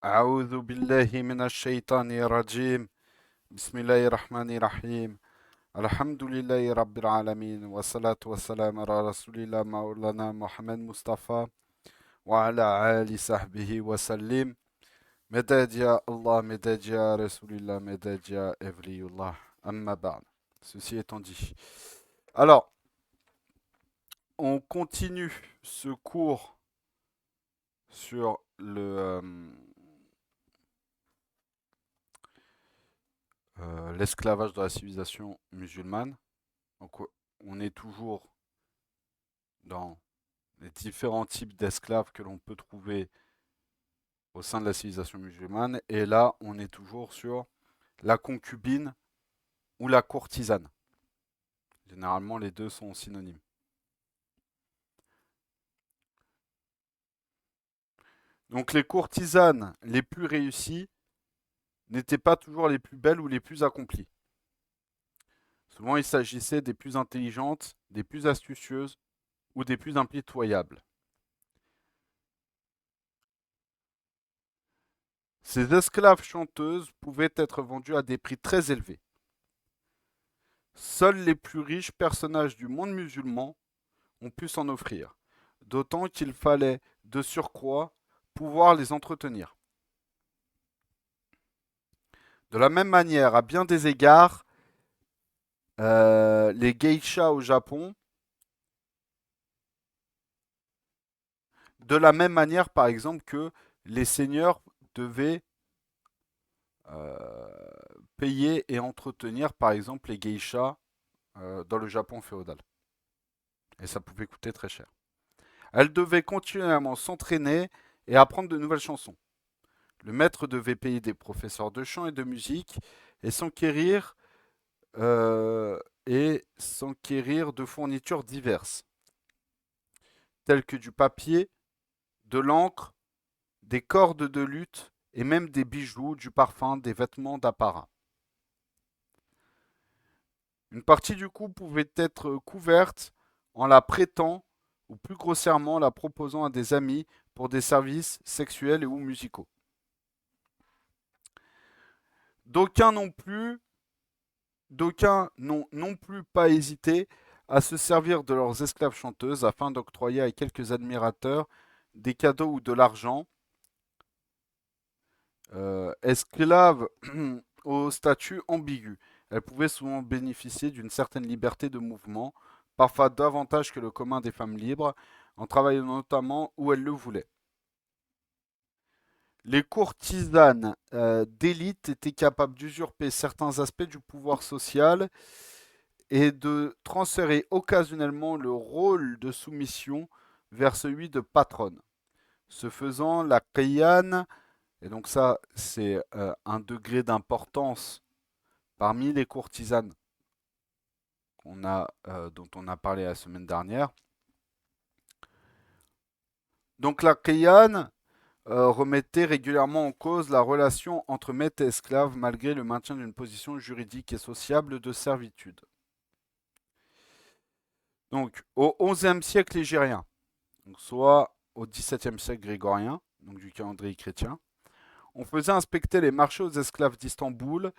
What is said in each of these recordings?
أعوذ بالله من الشيطان الرجيم بسم الله الرحمن الرحيم الحمد لله رب العالمين والصلاة والسلام على رسول الله مولانا محمد مصطفى وعلى آل صحبه وسلم مداد يا الله مداد يا رسول الله مداد يا أولي الله أما بعد. Ceci étant dit. Alors, on continue ce cours sur l'esclavage dans la civilisation musulmane. Donc, on est toujours dans les différents types d'esclaves que l'on peut trouver au sein de la civilisation musulmane. Et là, on est toujours sur la concubine ou la courtisane. Généralement, les deux sont synonymes. Donc, les courtisanes les plus réussies n'étaient pas toujours les plus belles ou les plus accomplies. Souvent, il s'agissait des plus intelligentes, des plus astucieuses ou des plus impitoyables. Ces esclaves chanteuses pouvaient être vendues à des prix très élevés. Seuls les plus riches personnages du monde musulman ont pu s'en offrir, d'autant qu'il fallait, de surcroît, pouvoir les entretenir. De la même manière, à bien des égards, les geishas au Japon, de la même manière, par exemple, que les seigneurs devaient euh, payer et entretenir, par exemple, les geishas dans le Japon féodal. Et ça pouvait coûter très cher. Elles devaient continuellement s'entraîner et apprendre de nouvelles chansons. Le maître devait payer des professeurs de chant et de musique et s'enquérir euh, de fournitures diverses, telles que du papier, de l'encre, des cordes de luth et même des bijoux, du parfum, des vêtements d'apparat. Une partie du coût pouvait être couverte en la prêtant ou plus grossièrement en la proposant à des amis pour des services sexuels et ou musicaux. D'aucuns non plus D'aucuns n'ont non plus pas hésité à se servir de leurs esclaves chanteuses afin d'octroyer à quelques admirateurs des cadeaux ou de l'argent. Esclaves au statut ambigu, elles pouvaient souvent bénéficier d'une certaine liberté de mouvement, parfois davantage que le commun des femmes libres, en travaillant notamment où elles le voulaient. Les courtisanes d'élite étaient capables d'usurper certains aspects du pouvoir social et de transférer occasionnellement le rôle de soumission vers celui de patronne. Ce faisant, la Qiyane, et donc ça c'est un degré d'importance parmi les courtisanes dont on a parlé la semaine dernière. Donc la Qiyane remettait régulièrement en cause la relation entre maître et esclave malgré le maintien d'une position juridique et sociable de servitude. Donc au XIe siècle égérien, donc soit au XVIIe siècle grégorien, donc du calendrier chrétien, on faisait inspecter les marchés aux esclaves d'Istanbul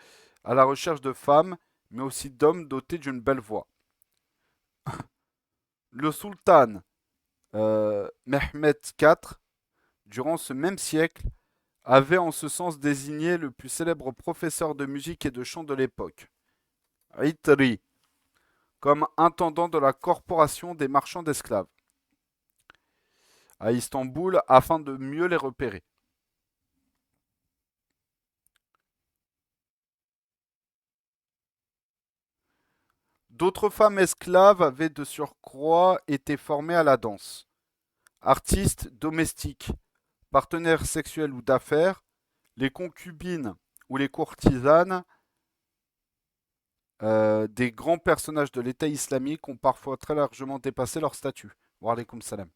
à la recherche de femmes, mais aussi d'hommes dotés d'une belle voix. Le sultan Mehmed IV, durant ce même siècle, avait en ce sens désigné le plus célèbre professeur de musique et de chant de l'époque, Itri, comme intendant de la corporation des marchands d'esclaves à Istanbul afin de mieux les repérer. D'autres femmes esclaves avaient de surcroît été formées à la danse. Artistes domestiques, partenaires sexuels ou d'affaires, les concubines ou les courtisanes des grands personnages de l'État islamique ont parfois très largement dépassé leur statut. Wa alaykoum salam.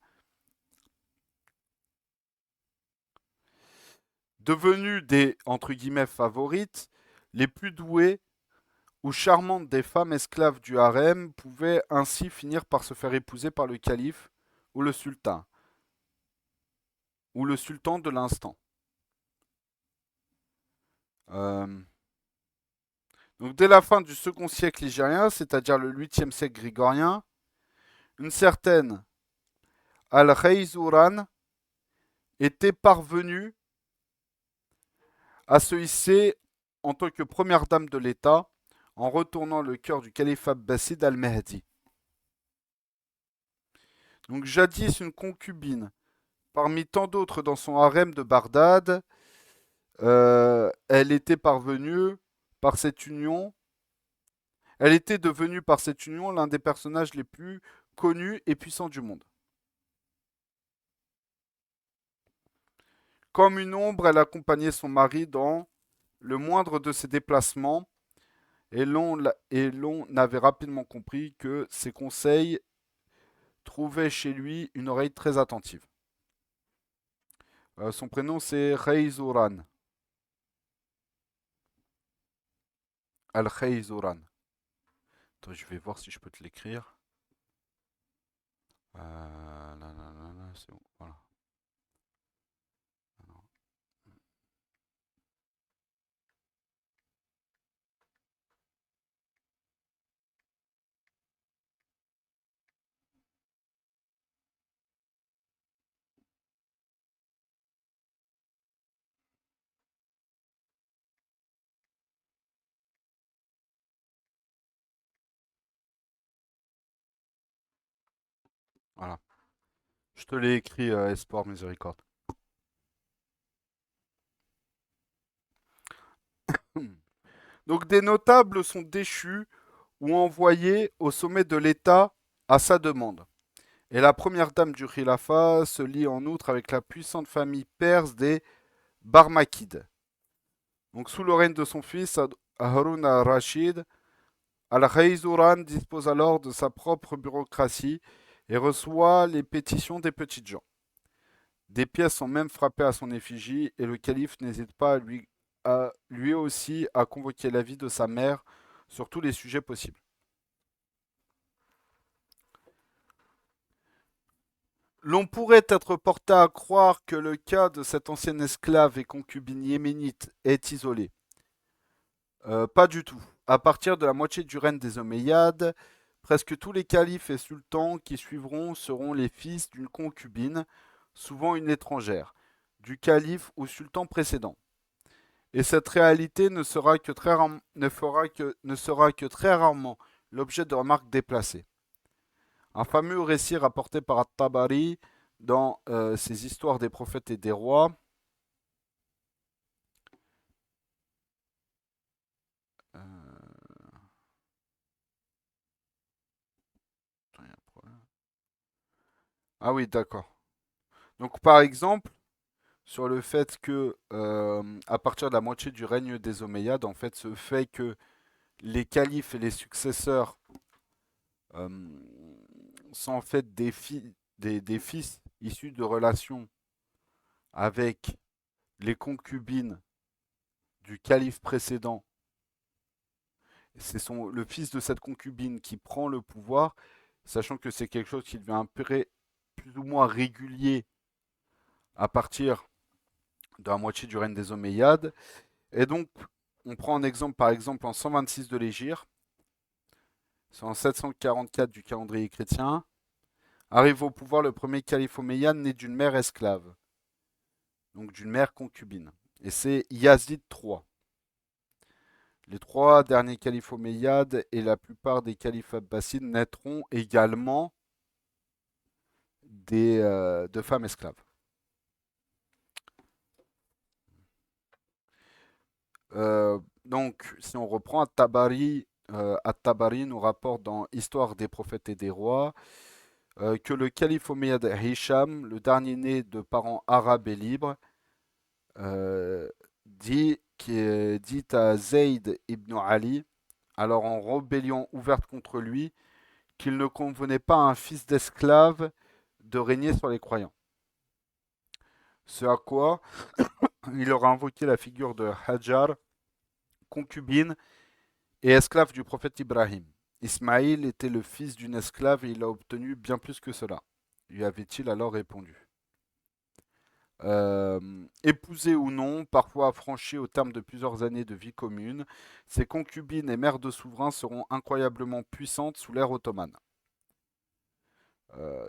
Devenues des entre guillemets favorites, les plus douées ou charmantes des femmes esclaves du harem pouvaient ainsi finir par se faire épouser par le calife ou le sultan de l'instant. Euh, donc dès la fin du second siècle ligérien, c'est-à-dire le 8e siècle grégorien, une certaine Al-Khayzouran était parvenue à se hisser en tant que première dame de l'État en retournant le cœur du calife abbasside al-Mahdi. Donc jadis une concubine, parmi tant d'autres dans son harem de Bagdad, elle était parvenue par cette union, elle était devenue par cette union l'un des personnages les plus connus et puissants du monde. Comme une ombre, elle accompagnait son mari dans le moindre de ses déplacements et l'on avait rapidement compris que ses conseils trouvaient chez lui une oreille très attentive. Son prénom c'est Khayzouran. Al-Khayzouran. Attends, je vais voir si je peux te l'écrire. C'est bon, voilà. Voilà. Je te l'ai écrit, Espoir Miséricorde. Donc des notables sont déchus ou envoyés au sommet de l'État à sa demande. Et la première dame du Khilafa se lie en outre avec la puissante famille perse des Barmakides. Donc sous le règne de son fils Harun al-Rashid, Al-Khayzouran dispose alors de sa propre bureaucratie et reçoit les pétitions des petites gens. Des pièces sont même frappées à son effigie et le calife n'hésite pas à lui aussi à convoquer l'avis de sa mère sur tous les sujets possibles. L'on pourrait être porté à croire que le cas de cette ancienne esclave et concubine yéménite est isolé. Pas du tout. À partir de la moitié du règne des Omeyyades, presque tous les califes et sultans qui suivront seront les fils d'une concubine, souvent une étrangère, du calife ou sultan précédent. Et cette réalité ne sera que très rarement l'objet de remarques déplacées. Un fameux récit rapporté par At-Tabari dans ses histoires des prophètes et des rois. Euh, Ah oui, d'accord. Donc par exemple, sur le fait que à partir de la moitié du règne des Omeyyades, en fait, ce fait que les califes et les successeurs euh, sont en fait des fils issus de relations avec les concubines du calife précédent. Le fils de cette concubine qui prend le pouvoir, sachant que c'est quelque chose qui devient plus ou moins régulier à partir de la moitié du règne des Omeyyades. Et donc, on prend un exemple, par exemple, en 126 de l'Hégire, c'est en 744 du calendrier chrétien, arrive au pouvoir le premier calife omeyyade né d'une mère esclave, donc d'une mère concubine. Et c'est Yazid III. Les trois derniers califes omeyyades et la plupart des califes abbassides naîtront également de femmes esclaves. Donc, si on reprend At-Tabari nous rapporte dans Histoire des prophètes et des rois que le calife omeyyade Hisham, le dernier né de parents arabes et libres, euh, dit à Zayd ibn Ali, alors en rébellion ouverte contre lui, qu'il ne convenait pas à un fils d'esclave de régner sur les croyants. Ce à quoi il aura invoqué la figure de Hajar, concubine et esclave du prophète Ibrahim. Ismaïl était le fils d'une esclave et il a obtenu bien plus que cela, lui avait-il alors répondu. Épousées ou non, parfois affranchies au terme de plusieurs années de vie commune, ces concubines et mères de souverains seront incroyablement puissantes sous l'ère ottomane.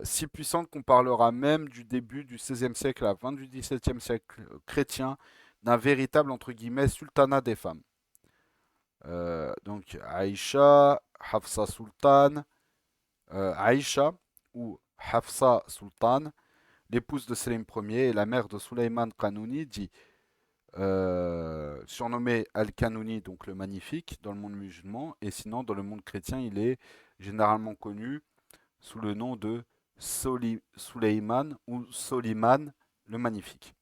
Si puissantes qu'on parlera même du début du XVIe siècle à la fin du XVIIe siècle chrétien d'un véritable entre guillemets sultanat des femmes. Donc Aïcha, Hafsa Sultan, Aïcha ou Hafsa Sultan, l'épouse de Selim Ier et la mère de Suleiman Kanouni, dit surnommé Al-Kanouni, donc le magnifique, dans le monde musulman, et sinon dans le monde chrétien, il est généralement connu sous le nom de Suleiman ou Soliman le magnifique.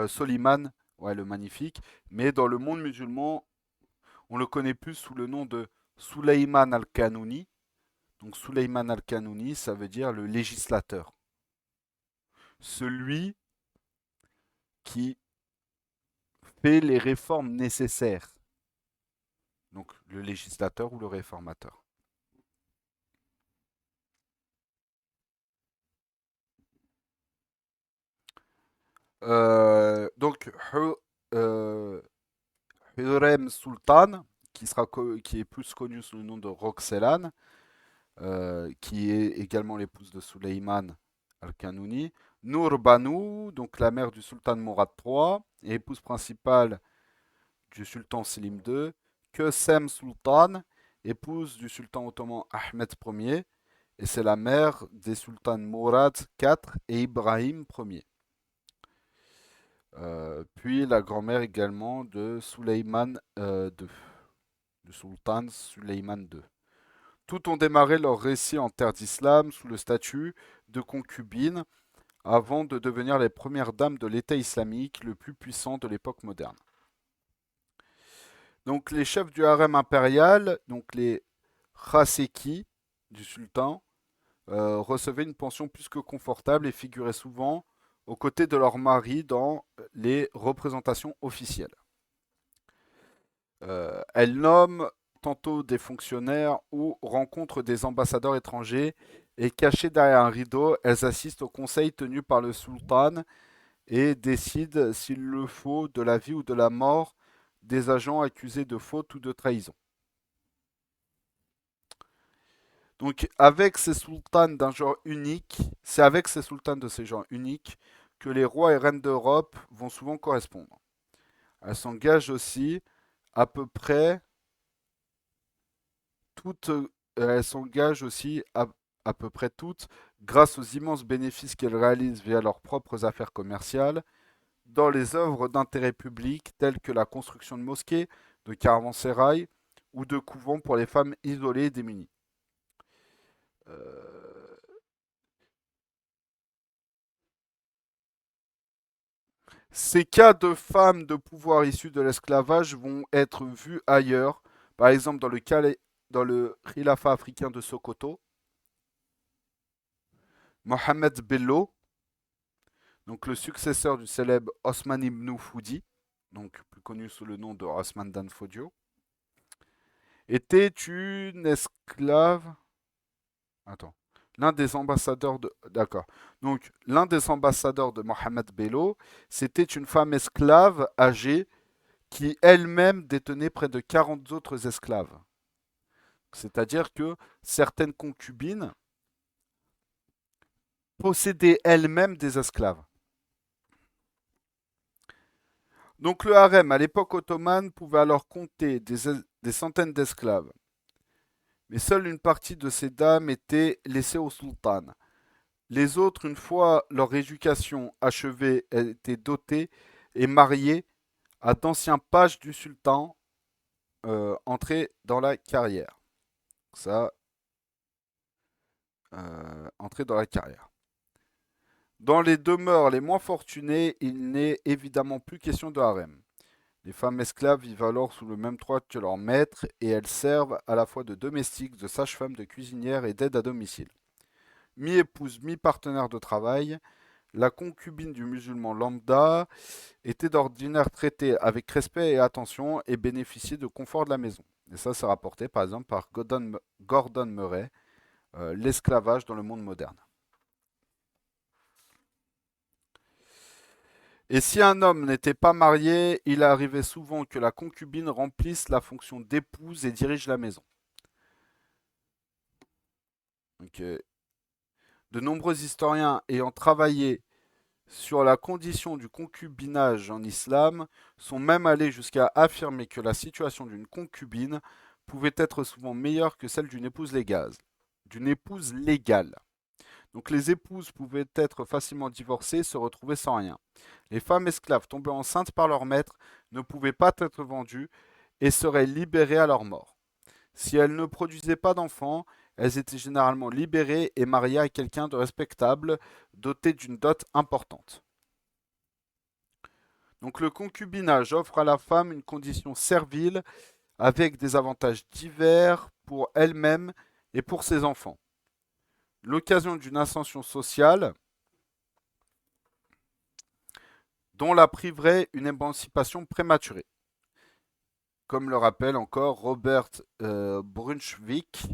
Soliman, ouais, le magnifique, mais dans le monde musulman, on le connaît plus sous le nom de Suleiman al-Kanouni. Donc Suleiman al-Kanouni, ça veut dire le législateur. Celui qui fait les réformes nécessaires. Donc le législateur ou le réformateur. Donc Hürrem Sultan, qui est plus connu sous le nom de Roxelane, qui est également l'épouse de Suleiman al-Kanouni. Nour Banu, donc la mère du sultan Mourad III, et épouse principale du sultan Selim II. Kösem Sultan, épouse du sultan ottoman Ahmed Ier, et c'est la mère des sultans Mourad IV et Ibrahim Ier. Puis la grand-mère également de Suleiman II, du sultan Suleiman II. Toutes ont démarré leur récit en terre d'islam sous le statut de concubine avant de devenir les premières dames de l'État islamique le plus puissant de l'époque moderne. Donc les chefs du harem impérial, donc les khaseki du sultan, recevaient une pension plus que confortable et figuraient souvent aux côtés de leurs maris dans les représentations officielles. Elles nomment tantôt des fonctionnaires ou rencontrent des ambassadeurs étrangers et cachées derrière un rideau, elles assistent au conseil tenu par le sultan et décident, s'il le faut, de la vie ou de la mort des agents accusés de faute ou de trahison. Donc avec ces sultans d'un genre unique, c'est avec ces sultans de ces genres uniques que les rois et reines d'Europe vont souvent correspondre. Elles s'engagent aussi à peu près toutes, elles s'engagent aussi à peu près toutes, grâce aux immenses bénéfices qu'elles réalisent via leurs propres affaires commerciales, dans les œuvres d'intérêt public telles que la construction de mosquées, de caravansérails ou de couvents pour les femmes isolées et démunies. Euh, Ces cas de femmes de pouvoir issues de l'esclavage vont être vus ailleurs, par exemple dans le Khilafa africain de Sokoto, Mohamed Bello, donc le successeur du célèbre Osman ibn Foudi, donc plus connu sous le nom de Osman Dan Fodio, était une esclave. Attends. L'un des ambassadeurs de. D'accord. Donc, l'un des ambassadeurs de Mohamed Bello, c'était une femme esclave âgée qui elle-même détenait près de 40 autres esclaves. C'est-à-dire que certaines concubines possédaient elles-mêmes des esclaves. Donc le harem à l'époque ottomane pouvait alors compter des centaines d'esclaves. Mais seule une partie de ces dames était laissée au sultan. Les autres, une fois leur éducation achevée, étaient dotées et mariées à d'anciens pages du sultan entrés dans la carrière. Ça, entrés dans la carrière. Dans les demeures les moins fortunées, il n'est évidemment plus question de harem. Les femmes esclaves vivent alors sous le même toit que leurs maîtres et elles servent à la fois de domestiques, de sages-femmes, de cuisinières et d'aide à domicile. Mi-épouse, mi-partenaire de travail, la concubine du musulman lambda était d'ordinaire traitée avec respect et attention et bénéficiait de confort de la maison. Et ça, c'est rapporté par exemple par Gordon Murray, L'esclavage dans le monde moderne. Et si un homme n'était pas marié, il arrivait souvent que la concubine remplisse la fonction d'épouse et dirige la maison. Donc, de nombreux historiens ayant travaillé sur la condition du concubinage en islam sont même allés jusqu'à affirmer que la situation d'une concubine pouvait être souvent meilleure que celle d'une épouse légale. Donc les épouses pouvaient être facilement divorcées et se retrouver sans rien. Les femmes esclaves tombées enceintes par leur maître ne pouvaient pas être vendues et seraient libérées à leur mort. Si elles ne produisaient pas d'enfants, elles étaient généralement libérées et mariées à quelqu'un de respectable, doté d'une dot importante. Donc le concubinage offre à la femme une condition servile avec des avantages divers pour elle-même et pour ses enfants. L'occasion d'une ascension sociale dont la priverait une émancipation prématurée. Comme le rappelle encore Robert Brunswick,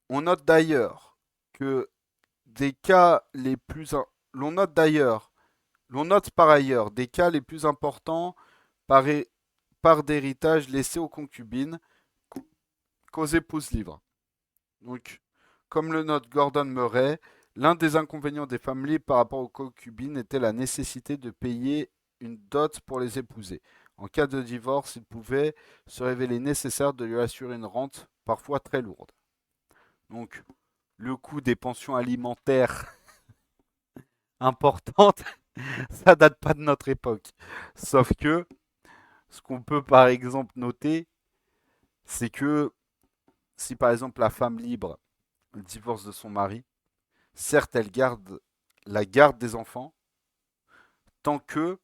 on note d'ailleurs que des cas les plus l'on note d'ailleurs l'on note par ailleurs des cas les plus importants par, par d'héritage laissé aux concubines qu'aux épouses libres. Donc, comme le note Gordon Murray, l'un des inconvénients des femmes libres par rapport aux concubines était la nécessité de payer une dot pour les épouser. En cas de divorce, il pouvait se révéler nécessaire de lui assurer une rente, parfois très lourde. Donc, le coût des pensions alimentaires importantes, ça date pas de notre époque. Sauf que, ce qu'on peut par exemple noter, c'est que si par exemple la femme libre divorce de son mari, certes elle garde la garde des enfants tant que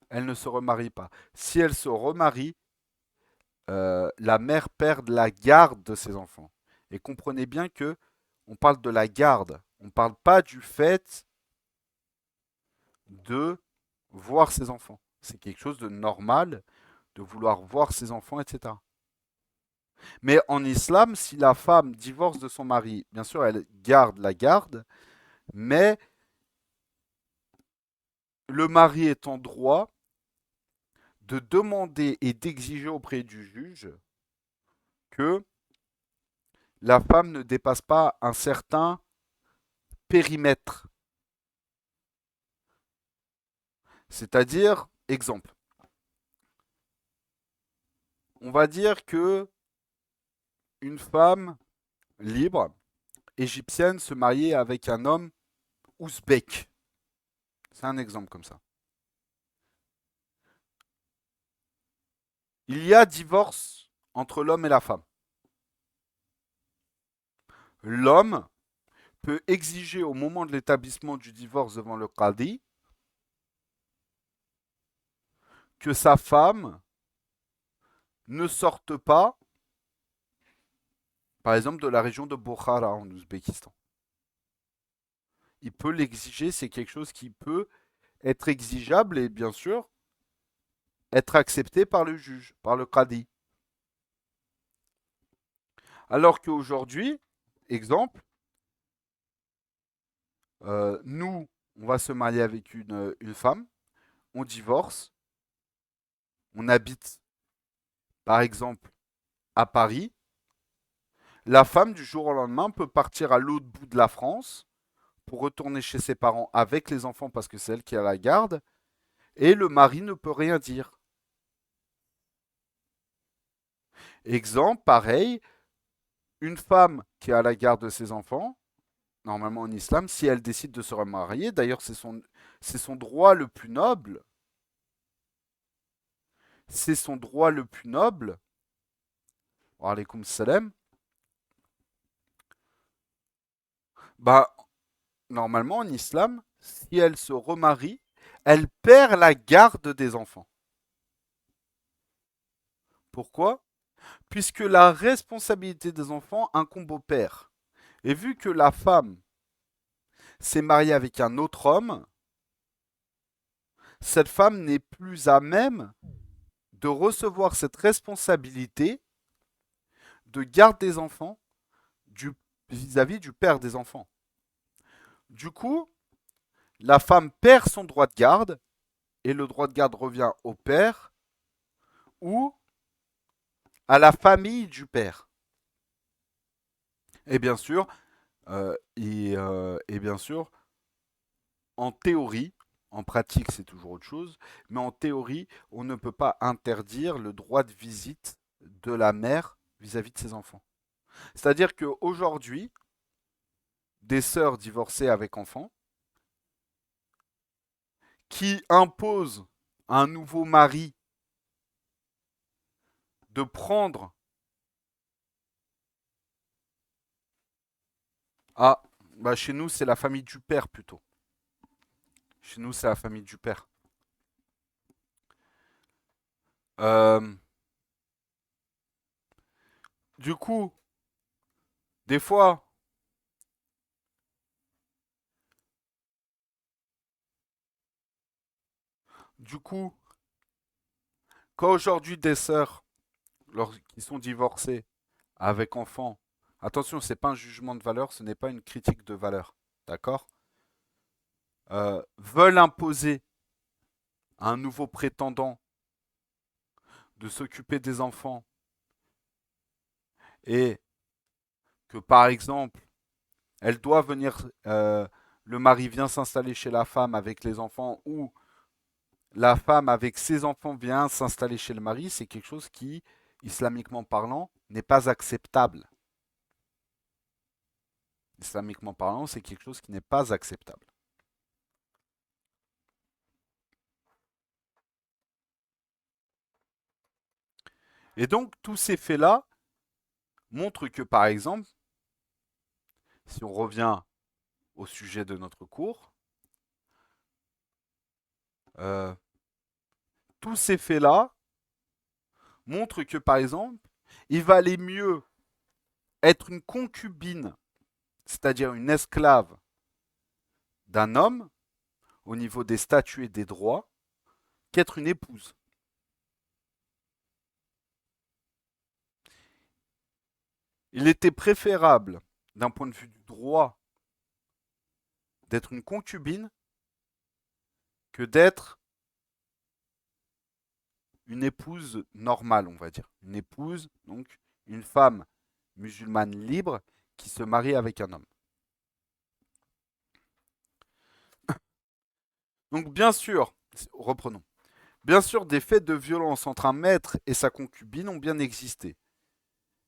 elle ne se remarie pas. Si elle se remarie, la mère perd la garde de ses enfants. Et comprenez bien que on parle de la garde. On ne parle pas du fait de voir ses enfants. C'est quelque chose de normal de vouloir voir ses enfants, etc. Mais en islam, si la femme divorce de son mari, bien sûr, elle garde la garde, mais le mari est en droit de demander et d'exiger auprès du juge que la femme ne dépasse pas un certain périmètre. C'est-à-dire, exemple, on va dire que une femme libre, égyptienne, se mariait avec un homme ouzbek. C'est un exemple comme ça. Il y a divorce entre l'homme et la femme. L'homme peut exiger au moment de l'établissement du divorce devant le qadi que sa femme ne sorte pas, par exemple, de la région de Bukhara en Ouzbékistan. Il peut l'exiger, c'est quelque chose qui peut être exigeable et bien sûr être accepté par le juge, par le qadi. Alors qu'aujourd'hui, exemple, nous, on va se marier avec une femme, on divorce, on habite par exemple à Paris, la femme du jour au lendemain peut partir à l'autre bout de la France pour retourner chez ses parents avec les enfants parce que c'est elle qui a la garde, et le mari ne peut rien dire. Exemple, pareil, une femme qui a la garde de ses enfants, normalement en islam, si elle décide de se remarier, d'ailleurs c'est son droit le plus noble, c'est son droit le plus noble, wa alaykoum salam, bah normalement en islam, si elle se remarie, elle perd la garde des enfants. Pourquoi? Puisque la responsabilité des enfants incombe au père. Et vu que la femme s'est mariée avec un autre homme, cette femme n'est plus à même de recevoir cette responsabilité de garde des enfants vis-à-vis du père des enfants. Du coup, la femme perd son droit de garde et le droit de garde revient au père ou à la famille du père. Et bien sûr, et bien sûr, en théorie, en pratique c'est toujours autre chose, mais en théorie, on ne peut pas interdire le droit de visite de la mère vis-à-vis de ses enfants. C'est-à-dire qu'aujourd'hui, des sœurs divorcées avec enfants qui imposent à un nouveau mari de prendre... Ah, bah chez nous c'est la famille du père plutôt. Chez nous c'est la famille du père. Euh, du coup, des fois, du coup, quand aujourd'hui des sœurs qui sont divorcées avec enfants, attention, c'est pas un jugement de valeur, ce n'est pas une critique de valeur, d'accord? Veulent imposer à un nouveau prétendant de s'occuper des enfants et que par exemple, elle doit venir, le mari vient s'installer chez la femme avec les enfants ou la femme avec ses enfants vient s'installer chez le mari, c'est quelque chose qui, islamiquement parlant, n'est pas acceptable. Islamiquement parlant, c'est quelque chose qui n'est pas acceptable. Et donc, tous ces faits-là montrent que, par exemple, si on revient au sujet de notre cours, euh, tous ces faits-là montrent que, par exemple, il valait mieux être une concubine, c'est-à-dire une esclave d'un homme, au niveau des statuts et des droits, qu'être une épouse. Il était préférable, d'un point de vue du droit, d'être une concubine que d'être une épouse normale, on va dire. Une épouse, donc une femme musulmane libre qui se marie avec un homme. Donc bien sûr, reprenons. Bien sûr, des faits de violence entre un maître et sa concubine ont bien existé.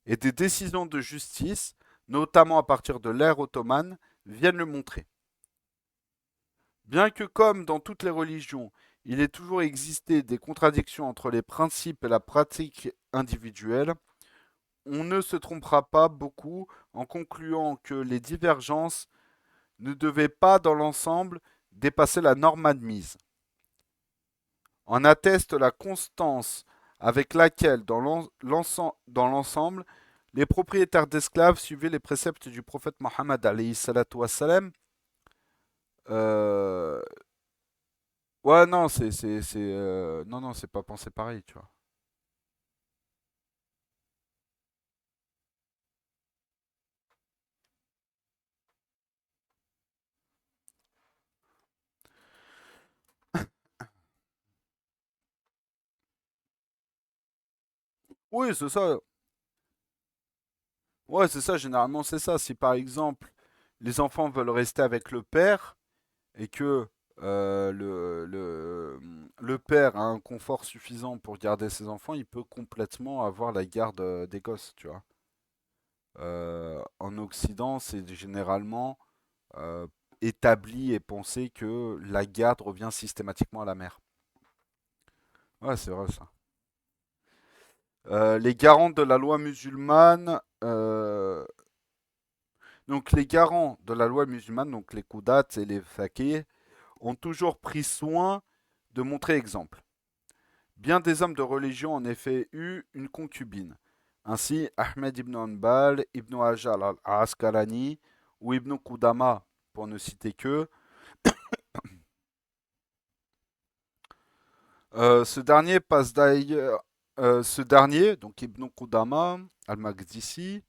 Et des décisions de justice, notamment à partir de l'ère ottomane, viennent le montrer. Bien que comme dans toutes les religions, il ait toujours existé des contradictions entre les principes et la pratique individuelle, on ne se trompera pas beaucoup en concluant que les divergences ne devaient pas dans l'ensemble dépasser la norme admise. En atteste la constance avec laquelle, dans l'ensemble, les propriétaires d'esclaves suivaient les préceptes du prophète Mohammed alayhi salatu wassalam. Euh... Ouais, non, non, non, c'est pas pensé pareil, tu vois. Oui, c'est ça. Ouais, c'est ça, généralement, c'est ça. Si par exemple, les enfants veulent rester avec le père et que le père a un confort suffisant pour garder ses enfants, il peut complètement avoir la garde des gosses, tu vois. En Occident, c'est généralement euh, établi et pensé que la garde revient systématiquement à la mère. Ouais, c'est vrai ça. Les garants de la loi musulmane, donc les garants de la loi musulmane, donc les Qudats et les Fakih, ont toujours pris soin de montrer exemple. Bien des hommes de religion en effet eu une concubine. Ainsi, Ahmed ibn Hanbal, Ibn Hajar al-Asqalani ou Ibn Qudama, pour ne citer que, ce dernier, donc Ibn Qudama al-Maqdisi,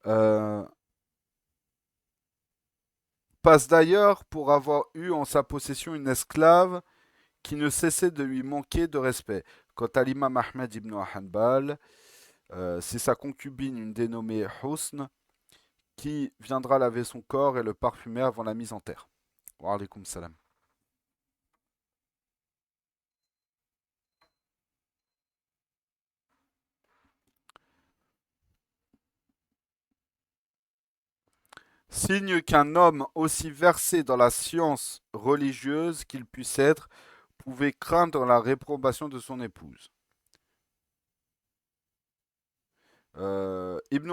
euh, passe d'ailleurs pour avoir eu en sa possession une esclave qui ne cessait de lui manquer de respect. Quant à l'imam Ahmed ibn Hanbal, c'est sa concubine, une dénommée Husn, qui viendra laver son corps et le parfumer avant la mise en terre. Wa alaykoum salam. Signe qu'un homme aussi versé dans la science religieuse qu'il puisse être pouvait craindre la réprobation de son épouse. Ibn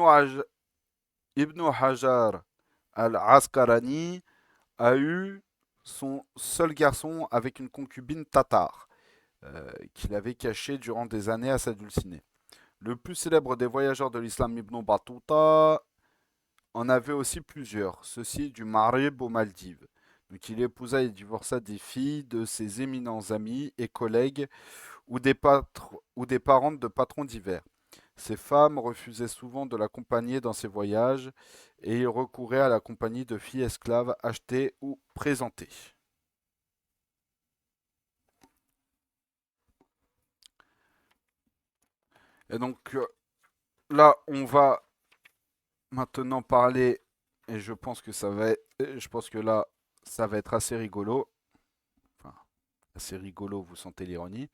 Hajar al-Asqalani a eu son seul garçon avec une concubine tatare, qu'il avait cachée durant des années à sa dulcinée. Le plus célèbre des voyageurs de l'islam, Ibn Battuta, en avait aussi plusieurs, ceux-ci du Maghreb aux Maldives. Donc il épousa et divorça des filles de ses éminents amis et collègues ou des parentes de patrons divers. Ces femmes refusaient souvent de l'accompagner dans ses voyages et il recourait à la compagnie de filles esclaves achetées ou présentées. Et donc là, on va maintenant parler, et je pense que je pense que là, ça va être assez rigolo. Enfin, assez rigolo, vous sentez l'ironie.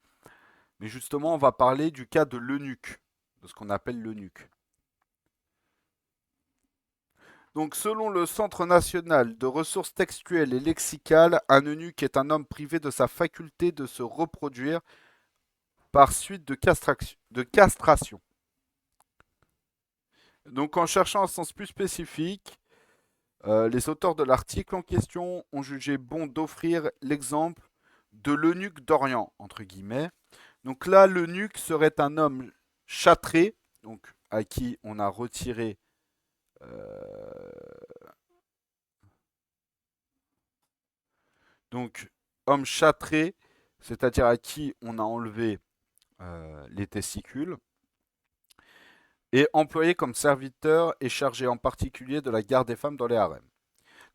Mais justement, on va parler du cas de l'eunuque, de ce qu'on appelle l'eunuque. Donc, selon le Centre national de ressources textuelles et lexicales, un eunuque est un homme privé de sa faculté de se reproduire par suite de castration. Donc, en cherchant un sens plus spécifique, les auteurs de l'article en question ont jugé bon d'offrir l'exemple de l'eunuque d'Orient, entre guillemets. Donc là, l'eunuque serait un homme châtré, donc à qui on a retiré donc homme châtré, c'est-à-dire à qui on a enlevé les testicules, et employé comme serviteur et chargé en particulier de la garde des femmes dans les harems.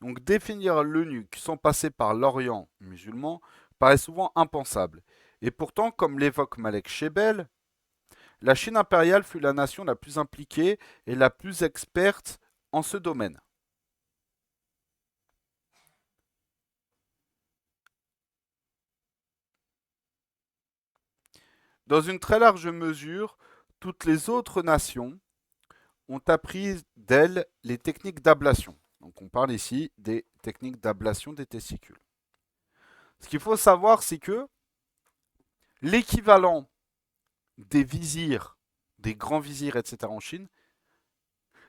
Donc définir l'eunuque sans passer par l'Orient musulman paraît souvent impensable. Et pourtant, comme l'évoque Malek Shebel, la Chine impériale fut la nation la plus impliquée et la plus experte en ce domaine. Dans une très large mesure, toutes les autres nations ont appris d'elles les techniques d'ablation. Donc on parle ici des techniques d'ablation des testicules. Ce qu'il faut savoir, c'est que l'équivalent des vizirs, des grands vizirs, etc. en Chine,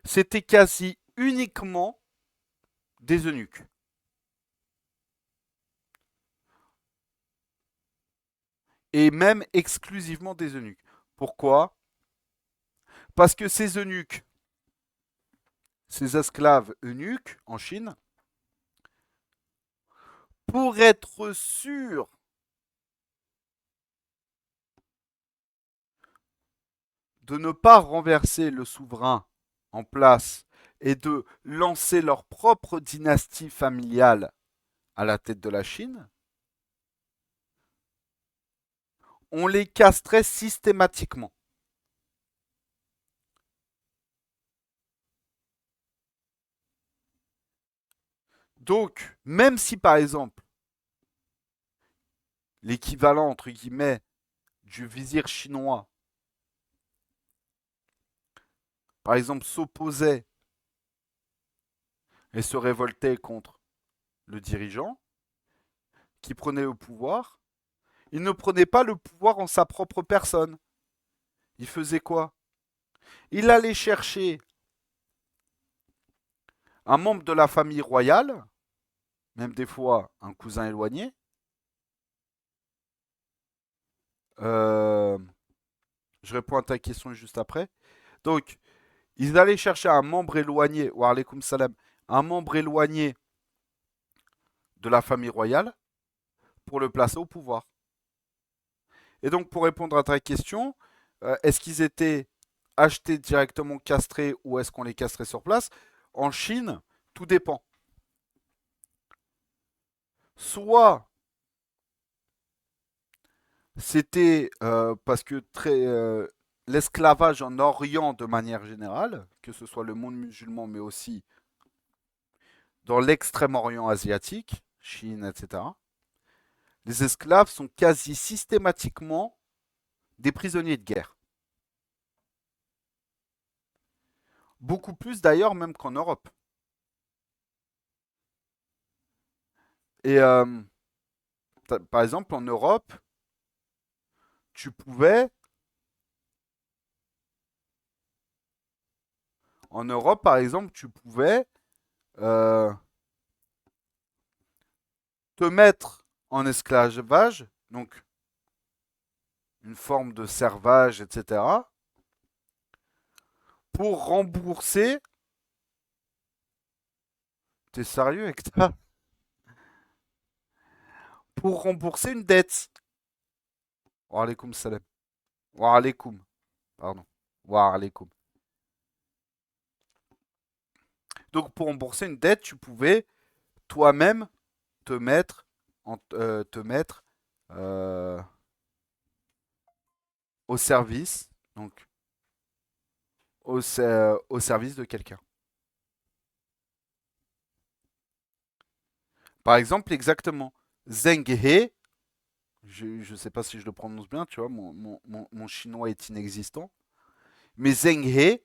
c'était quasi uniquement des eunuques. Et même exclusivement des eunuques. Pourquoi? Parce que ces eunuques, ces esclaves eunuques en Chine, pour être sûrs de ne pas renverser le souverain en place et de lancer leur propre dynastie familiale à la tête de la Chine, on les castrait systématiquement. Donc, même si par exemple, l'équivalent entre guillemets du vizir chinois, par exemple, s'opposait et se révoltait contre le dirigeant qui prenait le pouvoir, il ne prenait pas le pouvoir en sa propre personne. Il faisait quoi? Il allait chercher un membre de la famille royale, même des fois un cousin éloigné. Euh, je réponds à ta question juste après. Donc, ils allaient chercher un membre éloigné, wa alaykoum salam, un membre éloigné de la famille royale pour le placer au pouvoir. Et donc, pour répondre à ta question, est-ce qu'ils étaient achetés directement castrés ou est-ce qu'on les castrait sur place? En Chine, tout dépend. Soit C'était parce que l'esclavage en Orient de manière générale, que ce soit le monde musulman, mais aussi dans l'extrême-orient asiatique, Chine, etc., les esclaves sont quasi systématiquement des prisonniers de guerre. Beaucoup plus d'ailleurs même qu'en Europe. Et par exemple, en Europe, tu pouvais, en Europe, par exemple, tu pouvais euh, te mettre en esclavage, donc une forme de servage, etc., pour rembourser. T'es sérieux avec ça? Pour rembourser une dette. Wa alaykoum salam. Wa alaykoum, pardon. Wa alaykoum. Donc pour rembourser une dette, tu pouvais toi-même te mettre, te mettre euh, au service, donc au service de quelqu'un. Par exemple, exactement, Zheng He, je ne sais pas si je le prononce bien, tu vois, mon chinois est inexistant, mais Zheng He,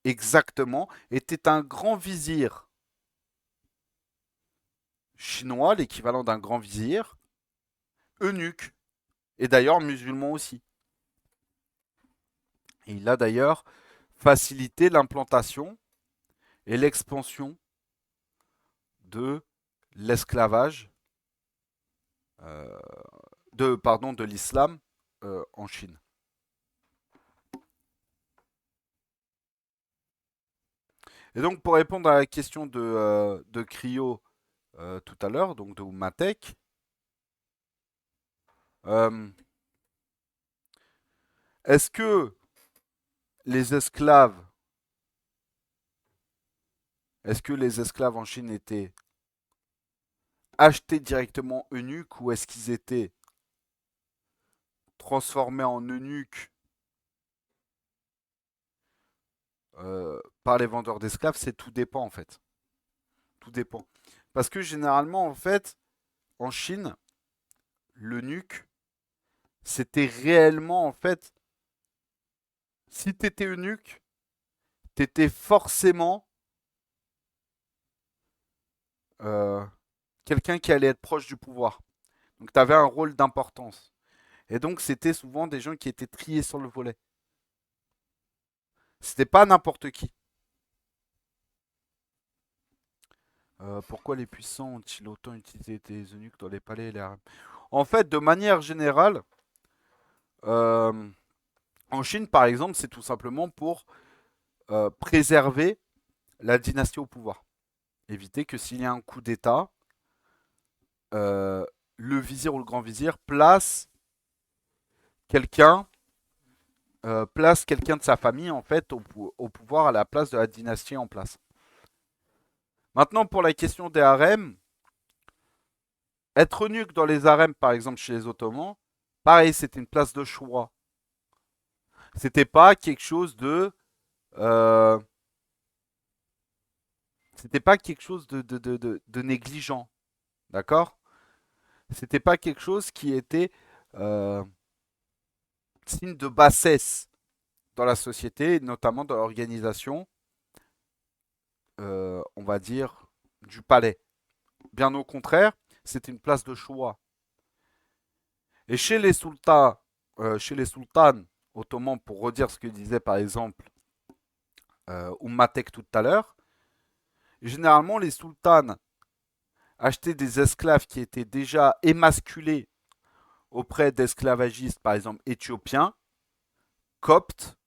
exactement, était un grand vizir chinois, l'équivalent d'un grand vizir, eunuque, et d'ailleurs musulman aussi. Et il a d'ailleurs facilité l'implantation et l'expansion de l'esclavage, euh, de l'islam en Chine. Et donc pour répondre à la question de Cryo tout à l'heure, donc de Umatek, euh, est-ce que les esclaves, est-ce que les esclaves en Chine étaient achetés directement eunuques ou est-ce qu'ils étaient transformés en eunuques par les vendeurs d'esclaves? C'est tout dépend en fait. Tout dépend. Parce que généralement en fait, en Chine, l'eunuque, c'était réellement en fait, si t'étais eunuque, t'étais forcément euh, quelqu'un qui allait être proche du pouvoir. Donc t'avais un rôle d'importance. Et donc c'était souvent des gens qui étaient triés sur le volet. C'était pas n'importe qui. Pourquoi les puissants ont-ils autant utilisé des eunuques dans les palais et les harems? En fait, de manière générale, euh, en Chine, par exemple, c'est tout simplement pour préserver la dynastie au pouvoir. Éviter que s'il y a un coup d'État, euh, le vizir ou le grand vizir quelqu'un place quelqu'un de sa famille en fait au pouvoir à la place de la dynastie en place. Maintenant pour la question des harems, être eunuque dans les harems par exemple chez les Ottomans, pareil c'était une place de choix. C'était pas quelque chose euh, c'était pas quelque chose de négligent, d'accord? C'était pas quelque chose qui était euh, signe de bassesse dans la société, notamment dans l'organisation, on va dire, du palais. Bien au contraire, c'était une place de choix. Et chez les sultans ottomans, pour redire ce que disait par exemple Ummatek tout à l'heure, généralement les sultanes achetaient des esclaves qui étaient déjà émasculés auprès d'esclavagistes, par exemple éthiopiens, coptes,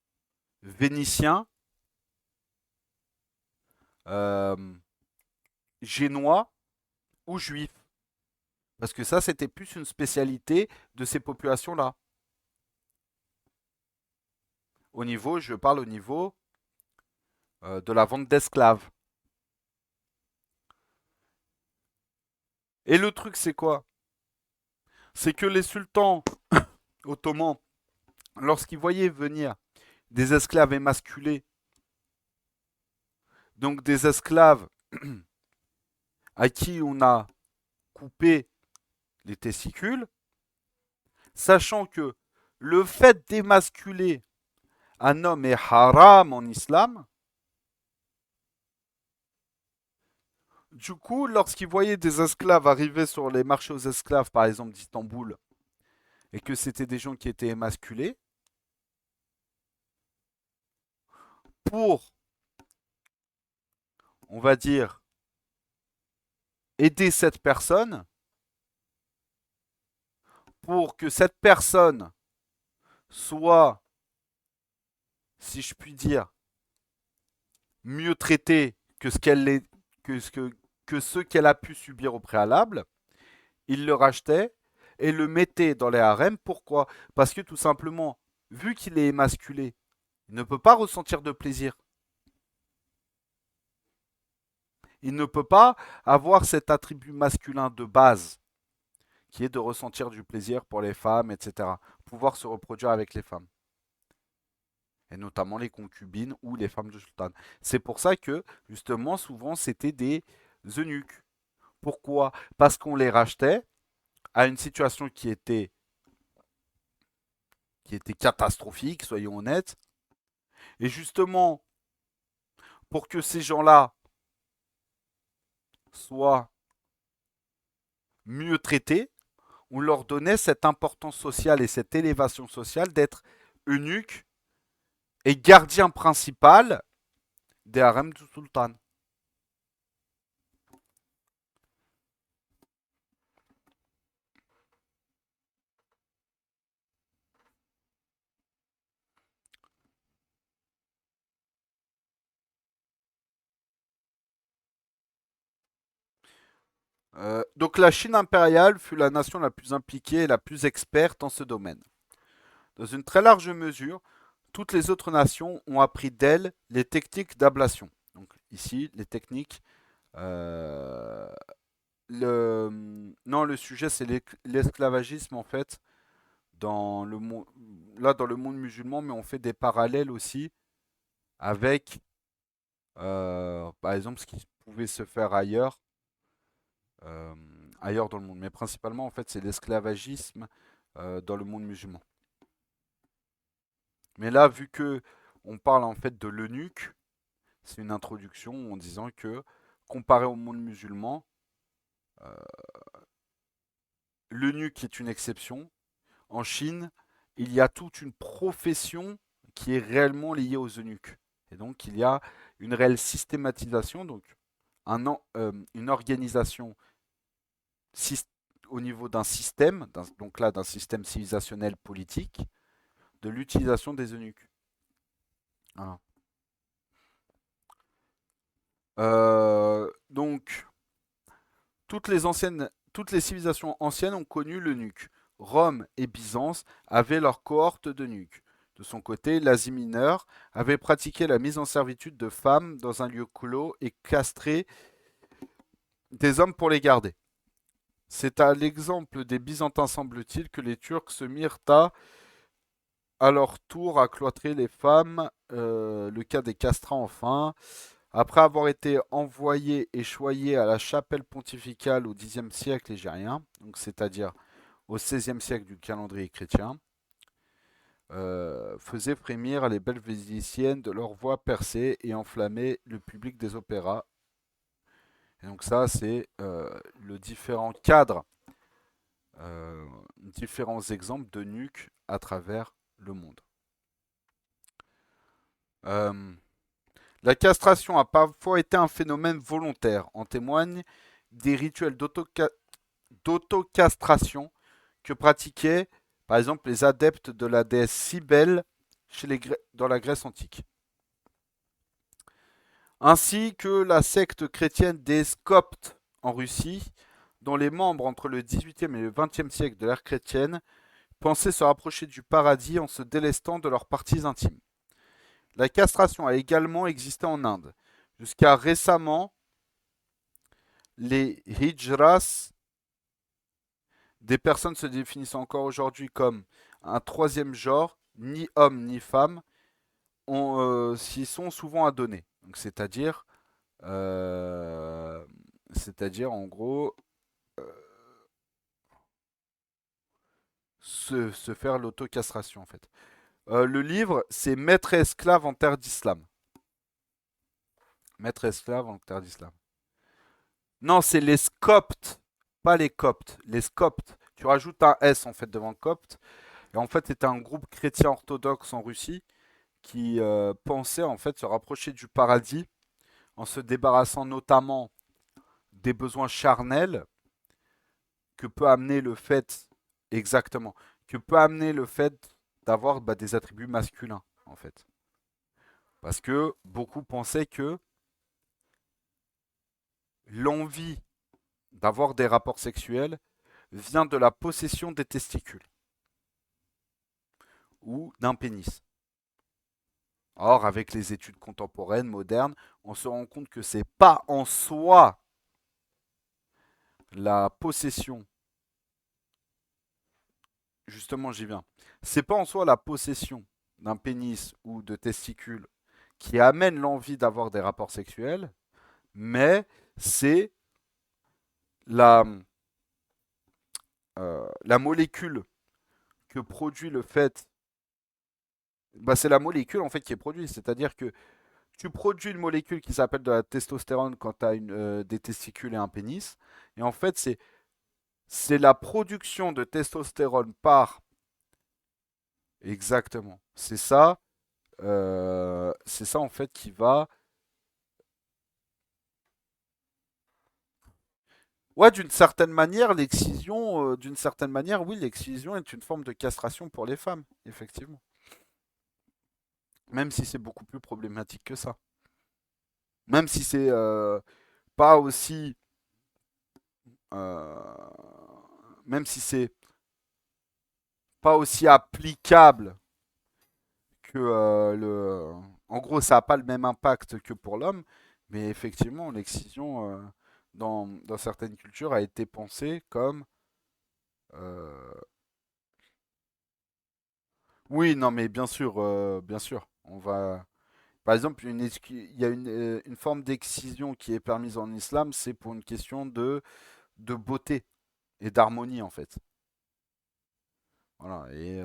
vénitiens, euh, génois ou juifs. Parce que ça, c'était plus une spécialité de ces populations-là. Je parle au niveau de la vente d'esclaves. Et le truc, c'est quoi? C'est que les sultans ottomans, lorsqu'ils voyaient venir des esclaves émasculés, donc des esclaves à qui on a coupé les testicules, sachant que le fait d'émasculer un homme est haram en islam, du coup, lorsqu'ils voyaient des esclaves arriver sur les marchés aux esclaves, par exemple d'Istanbul, et que c'était des gens qui étaient émasculés, pour, on va dire, aider cette personne, pour que cette personne soit, si je puis dire, mieux traitée que ce qu'elle est, que ce qu'elle a pu subir au préalable, il le rachetait et le mettait dans les harems. Pourquoi? Parce que tout simplement, vu qu'il est émasculé, il ne peut pas ressentir de plaisir. Il ne peut pas avoir cet attribut masculin de base, qui est de ressentir du plaisir pour les femmes, etc. Pouvoir se reproduire avec les femmes. Et notamment les concubines ou les femmes de sultan. C'est pour ça que, justement, souvent, c'était des eunuques. Pourquoi? Parce qu'on les rachetait à une situation qui était catastrophique, soyons honnêtes. Et justement, pour que ces gens-là soient mieux traités, on leur donnait cette importance sociale et cette élévation sociale d'être eunuque et gardien principal des harems du sultan. Donc la Chine impériale fut la nation la plus impliquée et la plus experte en ce domaine. Dans une très large mesure, toutes les autres nations ont appris d'elle les techniques d'ablation. Donc ici, les techniques. euh, non, le sujet c'est l'esclavagisme en fait dans le monde, là dans le monde musulman, mais on fait des parallèles aussi avec, par exemple, ce qui pouvait se faire ailleurs, euh, ailleurs dans le monde. Mais principalement, en fait, c'est l'esclavagisme dans le monde musulman. Mais là, vu que on parle en fait de l'eunuque, c'est une introduction en disant que, comparé au monde musulman, euh, l'eunuque est une exception. En Chine, il y a toute une profession qui est réellement liée aux eunuques. Et donc, il y a une réelle systématisation, donc une organisation au niveau d'un système, donc là d'un système civilisationnel politique, de l'utilisation des eunuques. Voilà. Donc, toutes les civilisations anciennes ont connu l'eunuque. Rome et Byzance avaient leur cohorte d'eunuques. De son côté, l'Asie mineure avait pratiqué la mise en servitude de femmes dans un lieu clos et castré des hommes pour les garder. C'est à l'exemple des Byzantins, semble-t-il, que les Turcs se mirent à leur tour à cloîtrer les femmes, le cas des castrats enfin. Après avoir été envoyés et choyés à la chapelle pontificale au Xe siècle égérien, donc c'est-à-dire au XVIe siècle du calendrier chrétien, faisaient frémir les belles vénitiennes de leur voix percée et enflammer le public des opéras. Et donc ça, c'est le différent cadre, différents exemples de nuques à travers le monde. Euh, la castration a parfois été un phénomène volontaire. En témoignent des rituels d'autocastration que pratiquaient par exemple les adeptes de la déesse Cybèle dans la Grèce antique. Ainsi que la secte chrétienne des Scoptes en Russie, dont les membres entre le XVIIIe et le XXe siècle de l'ère chrétienne pensaient se rapprocher du paradis en se délestant de leurs parties intimes. La castration a également existé en Inde. Jusqu'à récemment, les hijras des personnes se définissent encore aujourd'hui comme un troisième genre, ni homme ni femme, s'y sont souvent adonnés. Donc, euh, c'est-à-dire en gros euh, se faire l'autocastration en fait. Le livre, c'est Maître et esclave en terre d'islam. Maître et esclave en terre d'islam. Non, c'est les Scoptes, pas les Coptes. Les Scoptes. Tu rajoutes un S en fait devant Copte. Et en fait, c'était un groupe chrétien orthodoxe en Russie qui pensait en fait se rapprocher du paradis en se débarrassant notamment des besoins charnels que peut amener le fait, exactement, que peut amener le fait d'avoir des attributs masculins en fait. Parce que beaucoup pensaient que l'envie d'avoir des rapports sexuels vient de la possession des testicules ou d'un pénis. Or, avec les études contemporaines, modernes, on se rend compte que c'est pas en soi la possession. Justement, j'y viens. C'est pas en soi la possession d'un pénis ou de testicules qui amène l'envie d'avoir des rapports sexuels, mais c'est la, la molécule que produit le fait. C'est la molécule en fait qui est produite, c'est-à-dire que tu produis une molécule qui s'appelle de la testostérone quand tu as des testicules et un pénis, et en fait c'est la production de testostérone par. Exactement. C'est ça en fait qui va. Ouais, d'une certaine manière, d'une certaine manière, oui, l'excision est une forme de castration pour les femmes, effectivement. Même si c'est beaucoup plus problématique que ça. Même si c'est pas aussi, euh, même si c'est pas aussi applicable que en gros, ça n'a pas le même impact que pour l'homme, mais effectivement, l'excision dans certaines cultures a été pensée comme. euh, Oui, non, mais bien sûr, bien sûr. On va. Par exemple, il y a une forme d'excision qui est permise en islam, c'est pour une question de beauté et d'harmonie en fait. Voilà. Et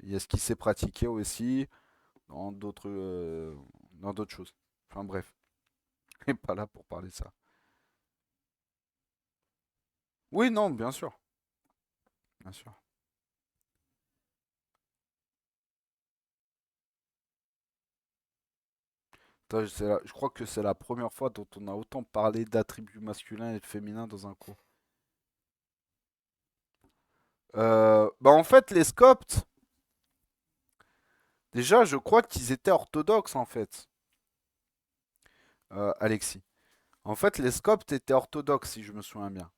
il y a ce qui s'est pratiqué aussi dans d'autres choses. Enfin bref, on n'est pas là pour parler de ça. Oui, non, bien sûr, bien sûr. Je crois que c'est la première fois dont on a autant parlé d'attributs masculins et de féminins dans un cours. En fait, les Scoptes, déjà, je crois qu'ils étaient orthodoxes en fait, Alexis. En fait, les Scoptes étaient orthodoxes, si je me souviens bien.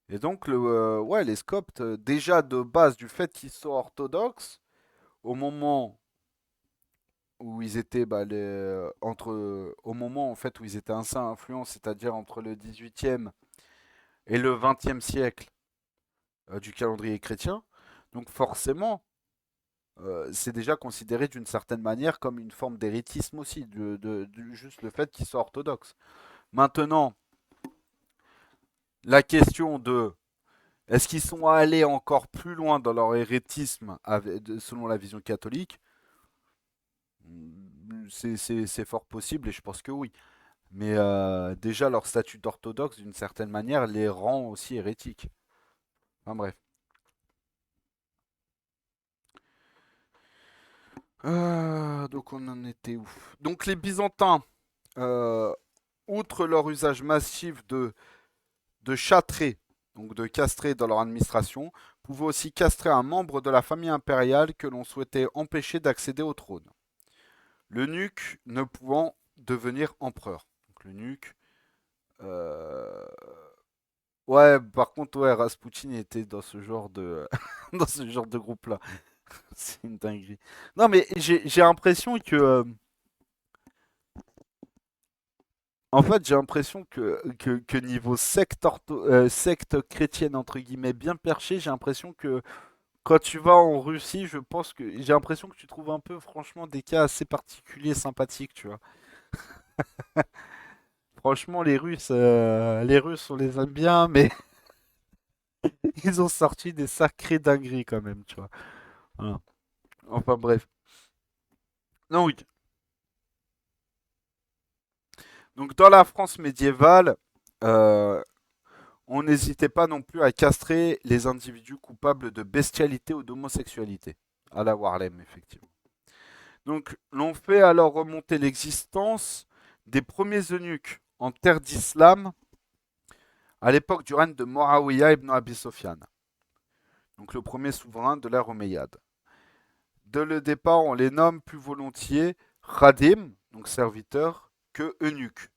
Et donc, ouais, les Scoptes, déjà de base, du fait qu'ils soient orthodoxes, au moment où ils étaient, au moment en fait où ils étaient assez influents, c'est-à-dire entre le 18e et le 20e siècle du calendrier chrétien, donc forcément, c'est déjà considéré d'une certaine manière comme une forme d'hérétisme aussi, juste le fait qu'ils soient orthodoxes. Maintenant, la question de est-ce qu'ils sont allés encore plus loin dans leur hérétisme selon la vision catholique? C'est fort possible et je pense que oui. Mais déjà, leur statut d'orthodoxe, d'une certaine manière, les rend aussi hérétiques. Enfin bref. Donc on en était où? Donc les Byzantins, euh, outre leur usage massif de châtrer, donc de castrer dans leur administration, pouvaient aussi castrer un membre de la famille impériale que l'on souhaitait empêcher d'accéder au trône. L'eunuque ne pouvant devenir empereur. Donc l'eunuque. euh, Ouais, par contre, ouais, Rasputin était dans ce genre de, dans ce genre de groupe-là. C'est une dinguerie. Non, mais j'ai l'impression que En fait, j'ai l'impression que niveau secte chrétienne, entre guillemets, bien perchée, j'ai l'impression que quand tu vas en Russie, je pense que j'ai l'impression que tu trouves un peu, franchement, des cas assez particuliers, sympathiques, tu vois. Franchement, les Russes, on les aime bien, mais ils ont sorti des sacrés dingueries quand même, tu vois. Voilà. Enfin bref. Non, oui. Donc dans la France médiévale, euh, on n'hésitait pas non plus à castrer les individus coupables de bestialité ou d'homosexualité. À la Warlem, effectivement. Donc l'on fait alors remonter l'existence des premiers eunuques en terre d'islam à l'époque du règne de Muawiyah ibn Abi Sofyan, donc le premier souverain de l'ère omeyyade. Dès le départ, on les nomme plus volontiers khadim, donc serviteur, que eunuque,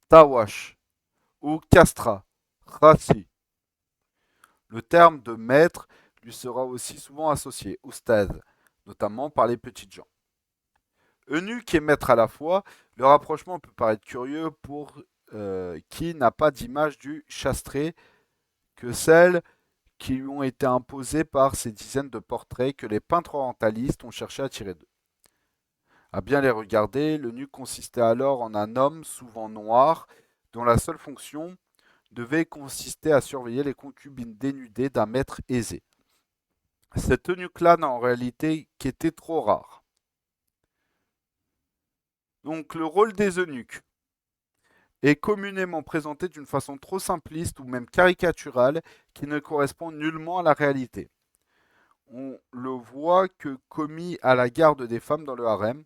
tawash ou castra, khasi. Le terme de maître lui sera aussi souvent associé, oustad, notamment par les petites gens. Eunuque et maître à la fois, le rapprochement peut paraître curieux pour qui n'a pas d'image du chastré que celle qui lui ont été imposées par ces dizaines de portraits que les peintres orientalistes ont cherché à tirer d'eux. À bien les regarder, l'eunuque consistait alors en un homme, souvent noir, dont la seule fonction devait consister à surveiller les concubines dénudées d'un maître aisé. Cet eunuque-là n'a en réalité qu'était trop rare. Donc le rôle des eunuques est communément présenté d'une façon trop simpliste ou même caricaturale qui ne correspond nullement à la réalité. On le voit que commis à la garde des femmes dans le harem,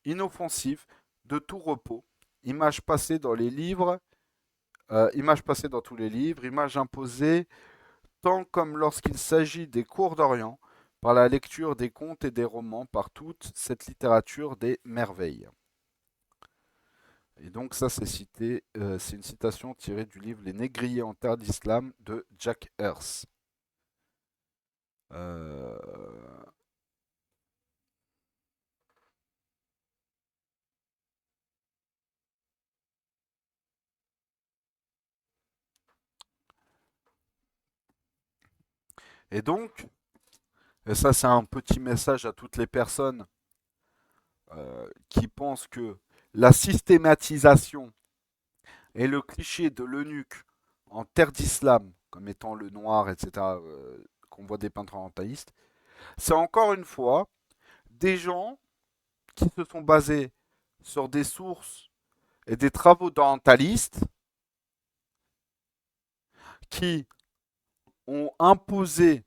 inoffensif, de tout repos, image passée dans les livres, image passée dans tous les livres, image imposée tant comme lorsqu'il s'agit des cours d'Orient, par la lecture des contes et des romans, par toute cette littérature des merveilles. Et donc ça c'est une citation tirée du livre Les Négriers en terre d'islam de Jack Hearst. Euh, Et donc, et ça c'est un petit message à toutes les personnes qui pensent que la systématisation et le cliché de l'eunuque en terre d'islam, comme étant le noir, etc., qu'on voit des peintres orientalistes, c'est encore une fois des gens qui se sont basés sur des sources et des travaux d'orientalistes qui ont imposé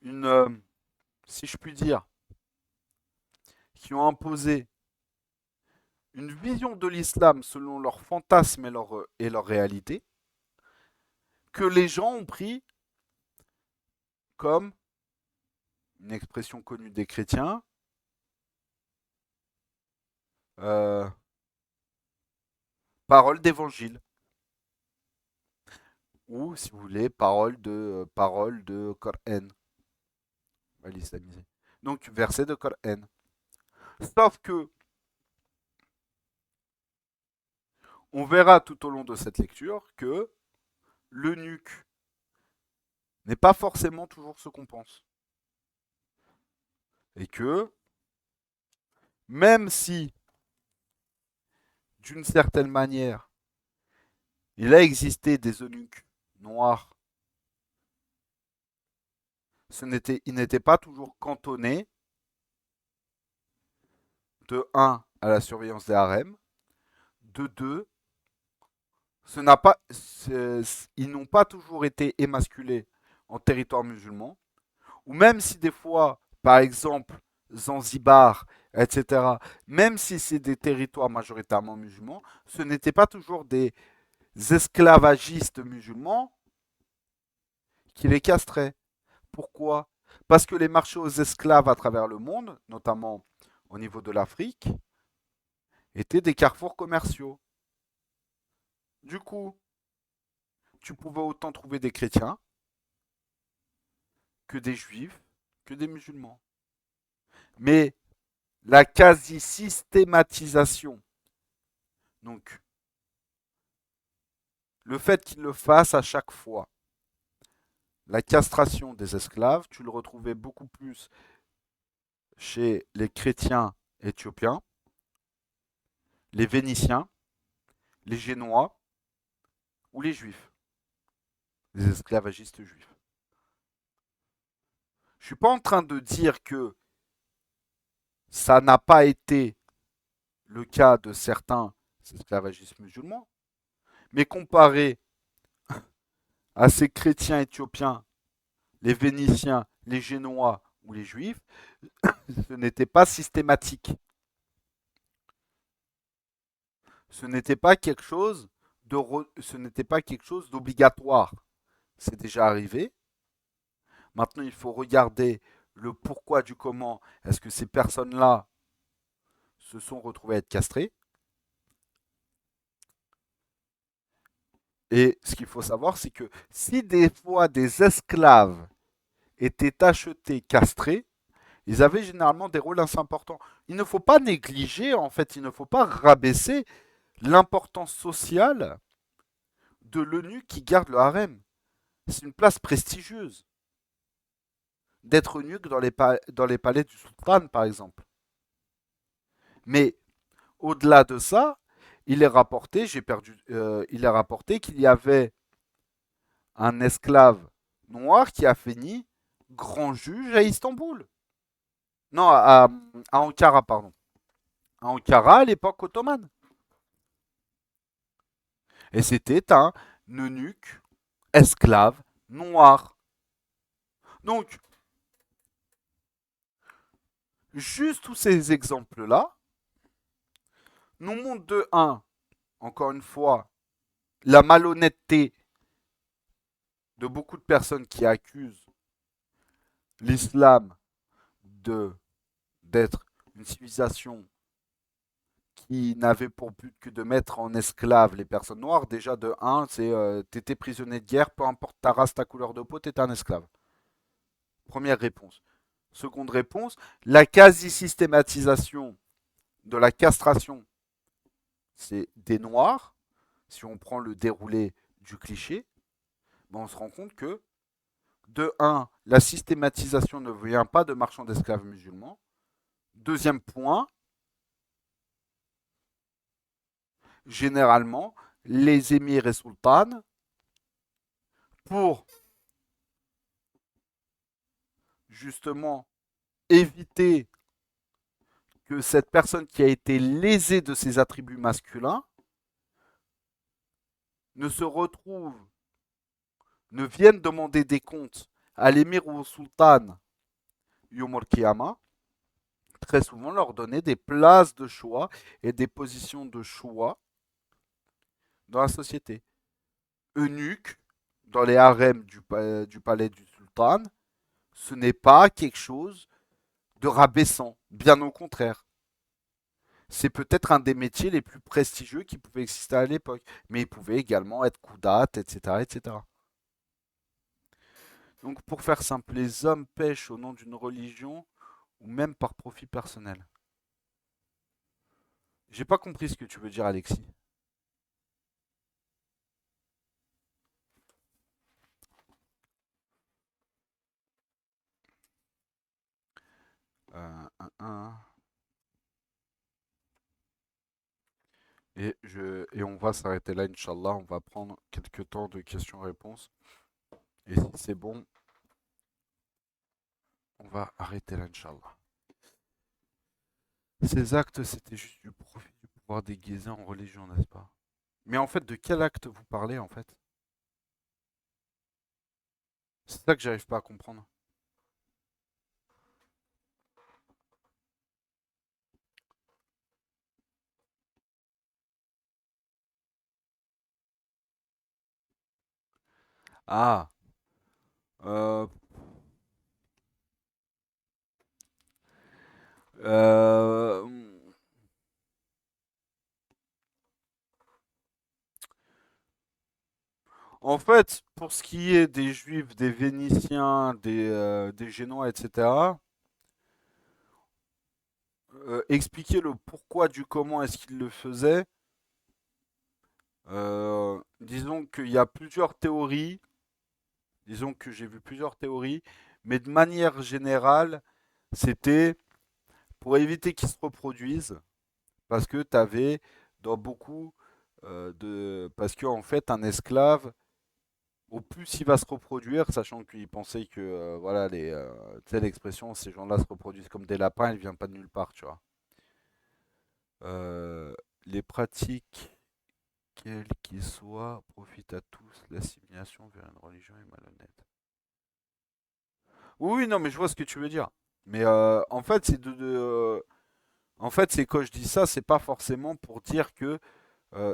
une, si je puis dire, qui ont imposé une vision de l'islam selon leurs fantasmes et leur réalité, que les gens ont pris comme une expression connue des chrétiens, euh, parole d'évangile, ou si vous voulez, parole de Coran, à l'islamisé. Donc verset de Coran. Sauf que on verra tout au long de cette lecture que l'eunuque n'est pas forcément toujours ce qu'on pense. Et que même si, d'une certaine manière, il a existé des eunuques noirs, ils n'étaient pas toujours cantonnés de un à la surveillance des harems, de 2 ce n'a pas, ils n'ont pas toujours été émasculés en territoire musulman, ou même si des fois, par exemple, Zanzibar, etc., même si c'est des territoires majoritairement musulmans, ce n'étaient pas toujours des esclavagistes musulmans qui les castraient. Pourquoi? Parce que les marchés aux esclaves à travers le monde, notamment au niveau de l'Afrique, étaient des carrefours commerciaux. Du coup, tu pouvais autant trouver des chrétiens que des juifs, que des musulmans. Mais la quasi-systématisation Donc, le fait qu'il le fasse à chaque fois, la castration des esclaves, tu le retrouvais beaucoup plus chez les chrétiens éthiopiens, les Vénitiens, les Génois ou les Juifs, les esclavagistes juifs. Je ne suis pas en train de dire que ça n'a pas été le cas de certains esclavagistes musulmans, mais comparé à ces chrétiens éthiopiens, les Vénitiens, les Génois ou les Juifs, ce n'était pas systématique. Ce n'était pas quelque chose ce n'était pas quelque chose d'obligatoire. C'est déjà arrivé. Maintenant, il faut regarder le pourquoi du comment. Est-ce que ces personnes-là se sont retrouvées à être castrées? Et ce qu'il faut savoir, c'est que si des fois des esclaves étaient achetés castrés, ils avaient généralement des rôles assez importants. Il ne faut pas négliger, en fait, il ne faut pas rabaisser l'importance sociale de l'eunuque qui garde le harem. C'est une place prestigieuse d'être eunuque dans les palais du sultan, par exemple. Mais au-delà de ça, il est rapporté qu'il y avait un esclave noir qui a fini grand juge à Istanbul. Non, à Ankara, pardon. À Ankara à l'époque ottomane. Et c'était un eunuque esclave noir. Donc, juste tous ces exemples-là nous montrent de un, encore une fois, la malhonnêteté de beaucoup de personnes qui accusent l'islam de d'être une civilisation qui n'avait pour but que de mettre en esclave les personnes noires. Déjà, de un, c'est t'étais prisonnier de guerre, peu importe ta race, ta couleur de peau, t'étais un esclave. Première réponse. Seconde réponse, la quasi-systématisation de la castration, c'est des noirs. Si on prend le déroulé du cliché, ben on se rend compte que, de un, la systématisation ne vient pas de marchands d'esclaves musulmans. Deuxième point, généralement, les émirs et sultanes, pour justement éviter que cette personne qui a été lésée de ses attributs masculins ne se retrouve, ne vienne demander des comptes à l'émir ou au sultan Yom Kiyama, très souvent leur donner des places de choix et des positions de choix dans la société. Eunuque, dans les harems du palais du sultan, ce n'est pas quelque chose de rabaissant, bien au contraire. C'est peut-être un des métiers les plus prestigieux qui pouvaient exister à l'époque, mais il pouvait également être Koudat, etc., etc. Donc pour faire simple, les hommes pêchent au nom d'une religion ou même par profit personnel. J'ai pas compris ce que tu veux dire, Alexis. Un. Et on va s'arrêter là, Inch'Allah. On va prendre quelques temps de questions-réponses. Et si c'est bon, on va arrêter là, Inch'Allah. Ces actes, c'était juste du profit du pouvoir déguisé en religion, n'est-ce pas? Mais en fait, de quel acte vous parlez, en fait? C'est ça que j'arrive pas à comprendre. Ah, euh, euh, en fait, pour ce qui est des Juifs, des Vénitiens, des Génois, etc., expliquer le pourquoi du comment est-ce qu'ils le faisaient, Disons qu'il y a plusieurs théories, disons que j'ai vu plusieurs théories, mais de manière générale, c'était pour éviter qu'ils se reproduisent, parce que tu avais dans beaucoup Parce que en fait, un esclave, au plus il va se reproduire, sachant qu'il pensait que, voilà, tu sais, l'expression, ces gens-là se reproduisent comme des lapins, elle vient pas de nulle part, tu vois. Euh, les pratiques, quelles qu'ils soient, profitent à tous. L'assimilation vers une religion est malhonnête. Oui, oui, non, mais je vois ce que tu veux dire. Mais en fait, en fait, c'est quand je dis ça, c'est pas forcément pour dire que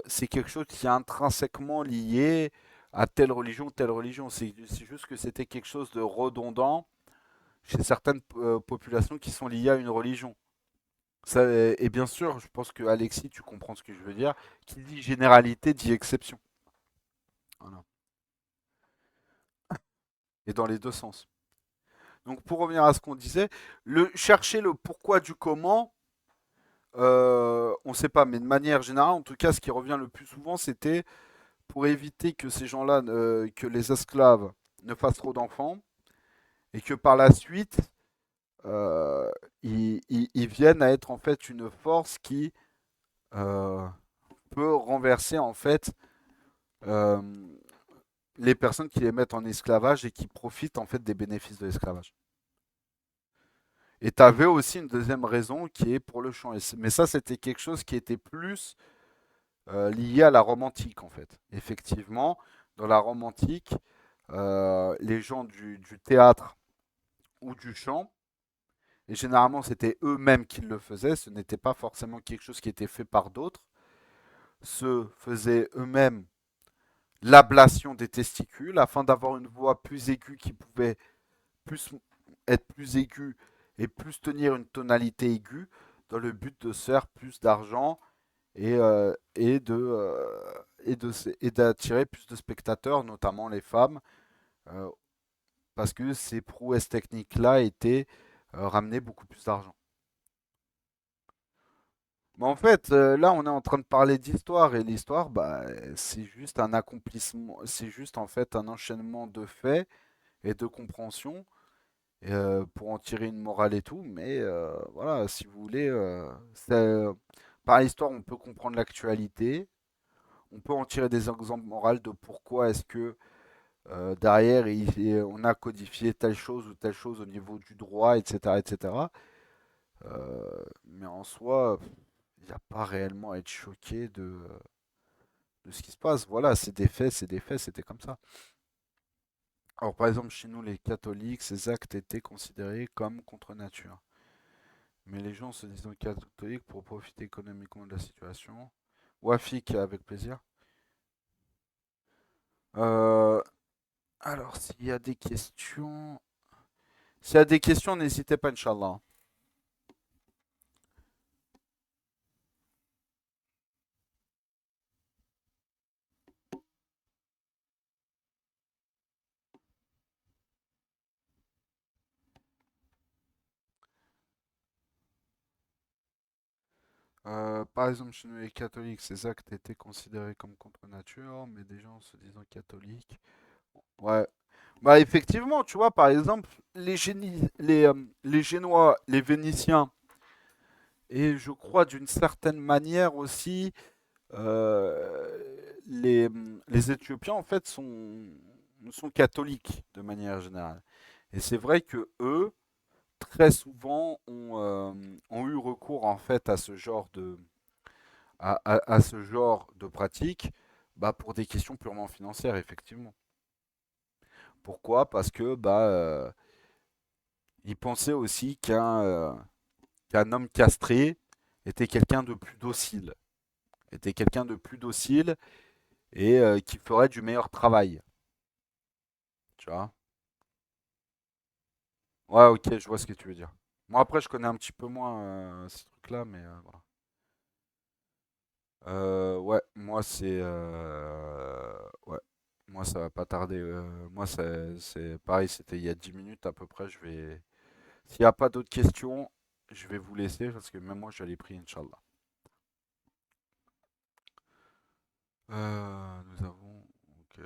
c'est quelque chose qui est intrinsèquement lié à telle religion ou telle religion. C'est juste que c'était quelque chose de redondant chez certaines populations qui sont liées à une religion. Ça, et bien sûr, je pense que Alexis, tu comprends ce que je veux dire. Qui dit généralité dit exception. Voilà. Et dans les deux sens. Donc pour revenir à ce qu'on disait, chercher le pourquoi du comment, on ne sait pas, mais de manière générale, en tout cas, ce qui revient le plus souvent, c'était pour éviter que ces gens-là, que les esclaves ne fassent trop d'enfants, et que par la suite, euh, ils viennent à être en fait une force qui euh, peut renverser en fait euh, les personnes qui les mettent en esclavage et qui profitent en fait des bénéfices de l'esclavage. Et tu avais aussi une deuxième raison qui est pour le chant. Mais ça, c'était quelque chose qui était plus lié à la Rome antique en fait. Effectivement, dans la Rome antique, les gens du théâtre ou du chant, et généralement c'était eux-mêmes qui le faisaient, ce n'était pas forcément quelque chose qui était fait par d'autres, se faisaient eux-mêmes l'ablation des testicules afin d'avoir une voix plus aiguë qui pouvait plus être plus aiguë et plus tenir une tonalité aiguë dans le but de se faire plus d'argent et d'attirer plus de spectateurs, notamment les femmes, euh, parce que ces prouesses techniques-là étaient ramenaient beaucoup plus d'argent. Mais en fait, là, on est en train de parler d'histoire et l'histoire, bah, c'est juste un accomplissement, c'est juste en fait un enchaînement de faits et de compréhension pour en tirer une morale et tout. Mais voilà, si vous voulez, par l'histoire, on peut comprendre l'actualité, on peut en tirer des exemples moraux de pourquoi est-ce que derrière on a codifié telle chose ou telle chose au niveau du droit, etc., etc. Mais en soi, il n'y a pas réellement à être choqué de ce qui se passe. Voilà, c'est des faits, c'est des faits, c'était comme ça. Alors par exemple, chez nous, les catholiques, ces actes étaient considérés comme contre nature. Mais les gens se disant catholiques pour profiter économiquement de la situation. Wafik, avec plaisir. Euh, alors, s'il y a des questions... S'il y a des questions, n'hésitez pas, Inch'Allah. Par exemple, chez nous, les catholiques, ces actes étaient considérés comme contre nature, mais des gens se disant catholiques. Ouais. Bah, effectivement, tu vois, par exemple, les Génois, les Vénitiens, et je crois d'une certaine manière aussi, les Éthiopiens, en fait, sont catholiques de manière générale. Et c'est vrai que eux, très souvent, ont eu recours, en fait, à ce genre de pratique, bah, pour des questions purement financières, effectivement. Pourquoi? Parce que ils pensaient aussi qu'un homme castré était quelqu'un de plus docile, était quelqu'un de plus docile et qui ferait du meilleur travail. Tu vois? Ouais, ok, je vois ce que tu veux dire. Moi, après, je connais un petit peu moins ces trucs-là, mais voilà. Ouais, moi, ouais, moi, ça va pas tarder. Moi, c'est pareil, c'était il y a 10 minutes à peu près. S'il n'y a pas d'autres questions, je vais vous laisser parce que même moi, j'allais prier, Inch'Allah. Nous avons. Ok.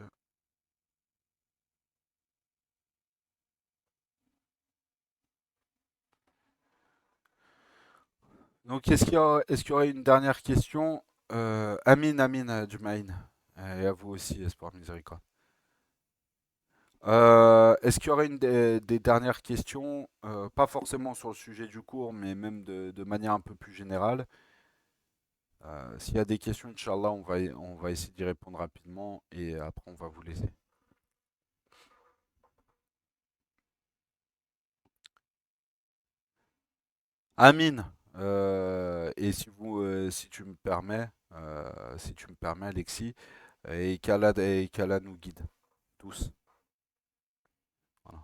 Donc, est-ce qu'il y aurait une dernière question? Amin, Amin, Jumaïn. Et à vous aussi, Espoir Miséricorde. Est-ce qu'il y aurait des dernières questions, pas forcément sur le sujet du cours, mais même de manière un peu plus générale? S'il y a des questions, Inch'Allah, on va essayer d'y répondre rapidement et après on va vous laisser. Amine, et si tu me permets, Alexis, et qu'Allah nous guide tous. Voilà.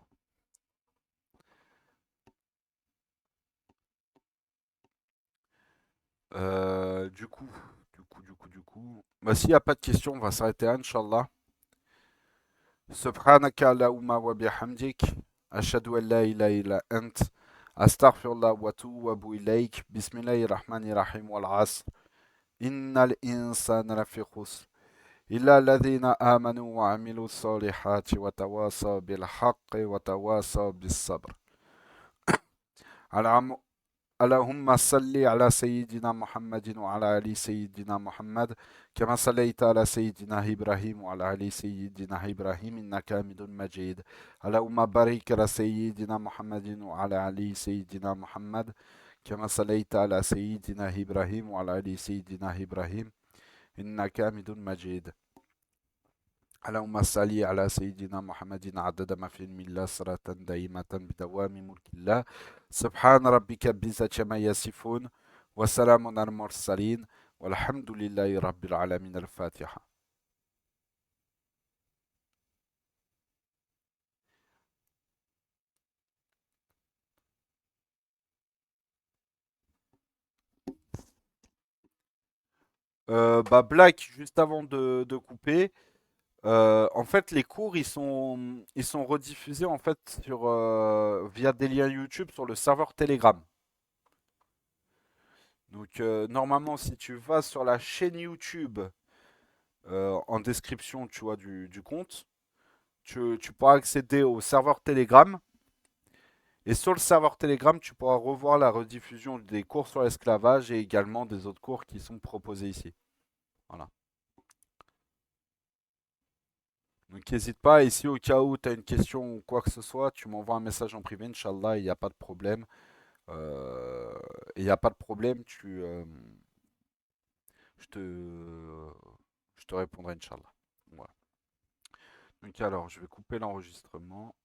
Bah, s'il n'y a pas de questions, on va s'arrêter là, Inch'Allah. Subhanaka Allahumma wa bihamdik. Ashhadu an la ilaha illa ant. Astaghfirullah wa atubu ilayk. Bismillahir rahmanir rahim wal 'asr. Innal insana lafi khusr. إلا الذين آمنوا وعملوا الصالحات وتواصوا بالحق وتواصوا بالصبر. العم- اللهم صل على سيدنا محمد وعلى آل سيدنا محمد كما صليت على سيدنا إبراهيم وعلى آل سيدنا إبراهيم إنك حميد مجيد. اللهم بارك على سيدنا محمد وعلى آل سيدنا محمد كما صليت على سيدنا إبراهيم وعلى آل سيدنا إبراهيم إنك حميد مجيد. اللهم صل على سيدنا محمد عدد ما في علم الله صلاة دائمة بدوام ملك الله. سبحان ربك بعزة ما يصفون وسلام على المرسلين والحمد لله رب العالمين. الفاتحة. Black, juste avant de couper, en fait, les cours, ils sont rediffusés en fait via des liens YouTube sur le serveur Telegram. Donc, normalement, si tu vas sur la chaîne YouTube en description, tu vois, du compte, tu pourras accéder au serveur Telegram. Et sur le serveur Telegram, tu pourras revoir la rediffusion des cours sur l'esclavage et également des autres cours qui sont proposés ici. Voilà. Donc n'hésite pas, et si au cas où tu as une question ou quoi que ce soit, tu m'envoies un message en privé, Inch'Allah, il n'y a pas de problème. Euh, Il n'y a pas de problème, je te, je te répondrai, Inch'Allah. Voilà. Donc alors, je vais couper l'enregistrement.